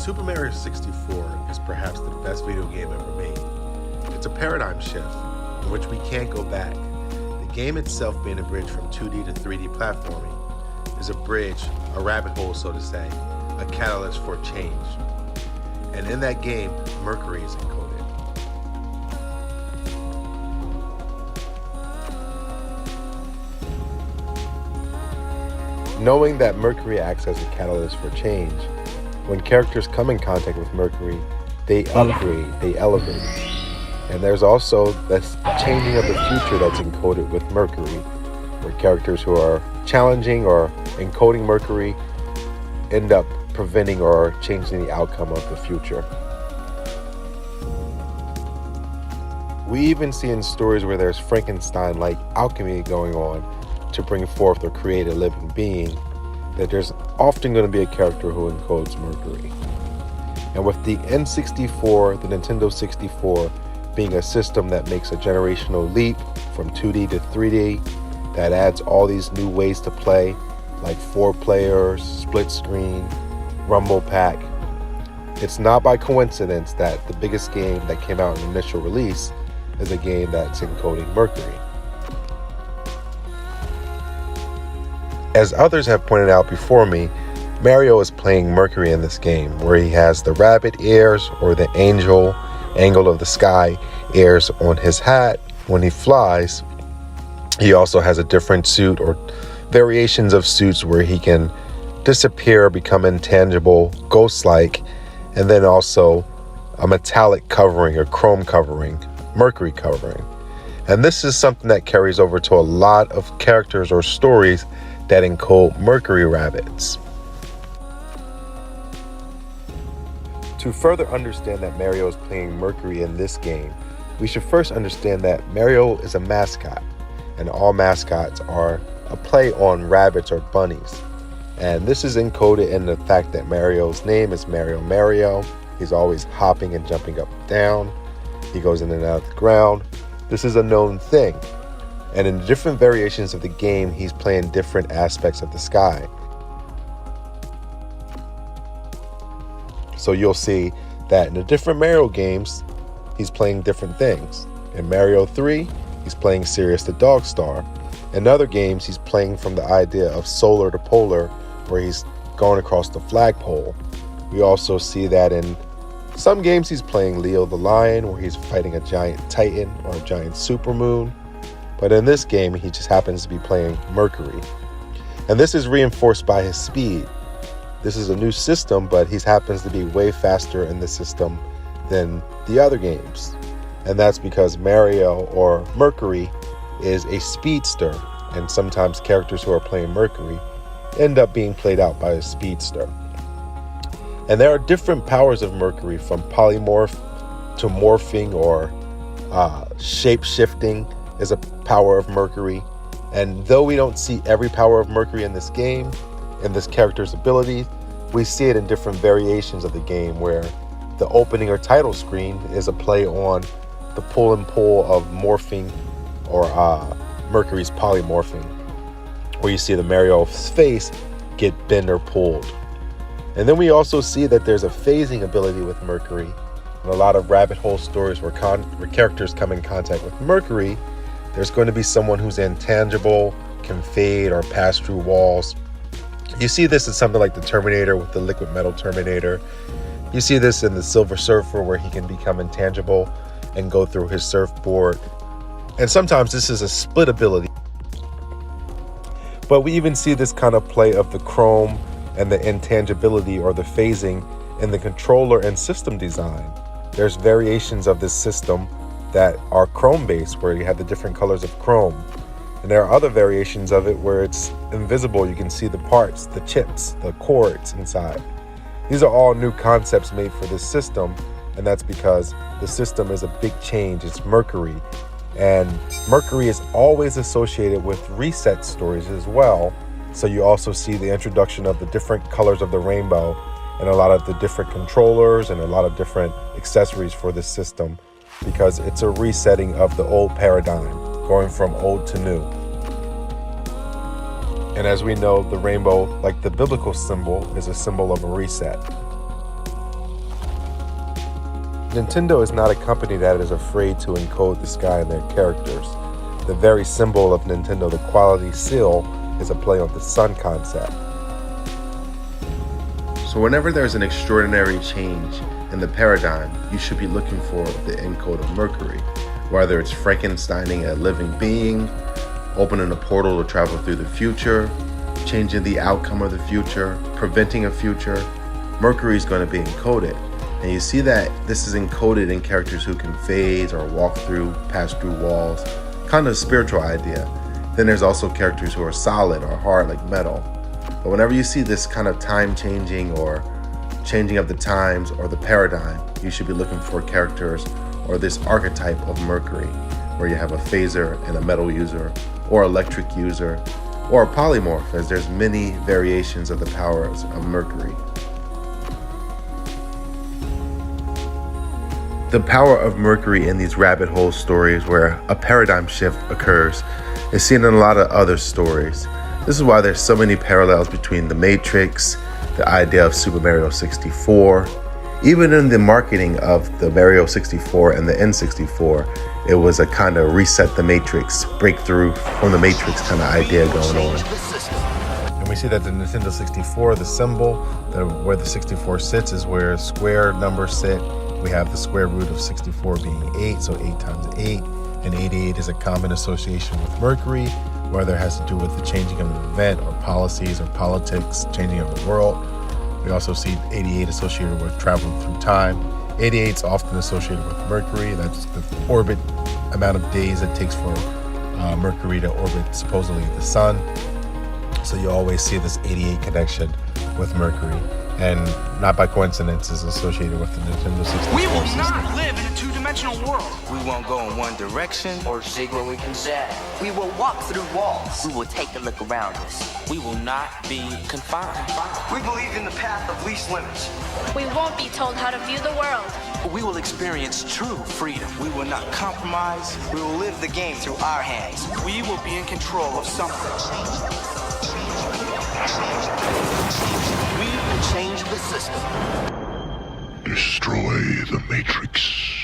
Super Mario 64 is perhaps the best video game ever made. It's a paradigm shift in which we can't go back. The game itself, being a bridge from 2D to 3D platforming, is a bridge, a rabbit hole so to say, a catalyst for change. And in that game, Mercury is encoded. Knowing that Mercury acts as a catalyst for change, when characters come in contact with Mercury, they upgrade, they elevate. And there's also this changing of the future that's encoded with Mercury, where characters who are challenging or encoding Mercury end up preventing or changing the outcome of the future. We even see in stories where there's Frankenstein-like alchemy going on to bring forth or create a living being, that there's often going to be a character who encodes Mercury. And with the N64, the Nintendo 64, being a system that makes a generational leap from 2D to 3D, that adds all these new ways to play, like 4 players, split screen, rumble pack, it's not by coincidence that the biggest game that came out in initial release is a game that's encoding Mercury. As others have pointed out before me, Mario is playing Mercury in this game, where he has the rabbit ears or the angel angle of the sky ears on his hat when he flies. He also has a different suit or variations of suits where he can disappear, become intangible, ghost-like, and then also a metallic covering or chrome covering, Mercury covering. And this is something that carries over to a lot of characters or stories that encode Mercury rabbits. To further understand that Mario is playing Mercury in this game, we should first understand that Mario is a mascot, and all mascots are a play on rabbits or bunnies. And this is encoded in the fact that Mario's name is Mario. He's always hopping and jumping up and down. He goes in and out of the ground. This is a known thing. And in different variations of the game, he's playing different aspects of the sky. So you'll see that in the different Mario games, he's playing different things. In Mario 3, he's playing Sirius the Dog Star. In other games, he's playing from the idea of solar to polar, where he's going across the flagpole. We also see that in some games he's playing Leo the Lion, where he's fighting a giant titan or a giant supermoon. But in this game, he just happens to be playing Mercury. And this is reinforced by his speed. This is a new system, but he happens to be way faster in the system than the other games. And that's because Mario, or Mercury, is a speedster. And sometimes characters who are playing Mercury end up being played out by a speedster. And there are different powers of Mercury, from polymorph to morphing, or shape-shifting is a power of Mercury. And though we don't see every power of Mercury in this game, in this character's ability, we see it in different variations of the game, where the opening or title screen is a play on the pull and pull of morphing, or Mercury's polymorphing, where you see the Mario's face get bent or pulled. And then we also see that there's a phasing ability with Mercury. In a lot of rabbit hole stories where characters come in contact with Mercury, there's going to be someone who's intangible, can fade or pass through walls. You see this in something like the Terminator with the liquid metal Terminator. You see this in the Silver Surfer, where he can become intangible and go through his surfboard. And sometimes this is a split ability. But we even see this kind of play of the chrome and the intangibility or the phasing in the controller and system design. There's variations of this system that are chrome based, where you have the different colors of chrome. And there are other variations of it where it's invisible. You can see the parts, the chips, the cords inside. These are all new concepts made for this system, and that's because the system is a big change. It's Mercury, and Mercury is always associated with reset stories as well. So you also see the introduction of the different colors of the rainbow, and a lot of the different controllers and a lot of different accessories for this system, because it's a resetting of the old paradigm, going from old to new. And as we know, the rainbow, like the biblical symbol, is a symbol of a reset. Nintendo is not a company that is afraid to encode the sky in their characters. The very symbol of Nintendo, the quality seal, is a play on the sun concept. So whenever there's an extraordinary change in the paradigm, you should be looking for the encode of Mercury. Whether it's Frankensteining a living being, opening a portal to travel through the future, changing the outcome of the future, preventing a future, Mercury is going to be encoded. And you see that this is encoded in characters who can phase or walk through, pass through walls, kind of a spiritual idea. Then there's also characters who are solid or hard like metal. But whenever you see this kind of time changing or changing of the times or the paradigm, you should be looking for characters or this archetype of Mercury, where you have a phaser and a metal user or electric user or a polymorph, as there's many variations of the powers of Mercury. The power of Mercury in these rabbit hole stories where a paradigm shift occurs is seen in a lot of other stories. This is why there's so many parallels between The Matrix, the idea of Super Mario 64. Even in the marketing of the Mario 64 and the N64, it was a kind of reset the Matrix, breakthrough from the Matrix kind of idea going on. And we see that the Nintendo 64, the symbol, where the 64 sits is where square numbers sit. We have the square root of 64 being 8, so 8 times 8. And 88 is a common association with Mercury, whether it has to do with the changing of an event or policies or politics, changing of the world. We also see 88 associated with traveling through time. 88 is often associated with Mercury. That's the orbit amount of days it takes for Mercury to orbit supposedly the sun. So you always see this 88 connection with Mercury. And not by coincidence is associated with the Nintendo 64 We will system. not live in a two-dimensional world. We won't go in one direction or see where we can zag. We will walk through walls. We will take a look around us. we will not be confined. We believe in the path of least limits. We won't be told how to view the world. We will experience true freedom. We will not compromise. We will live the game through our hands. We will be in control of something. We will change the system. Destroy the Matrix.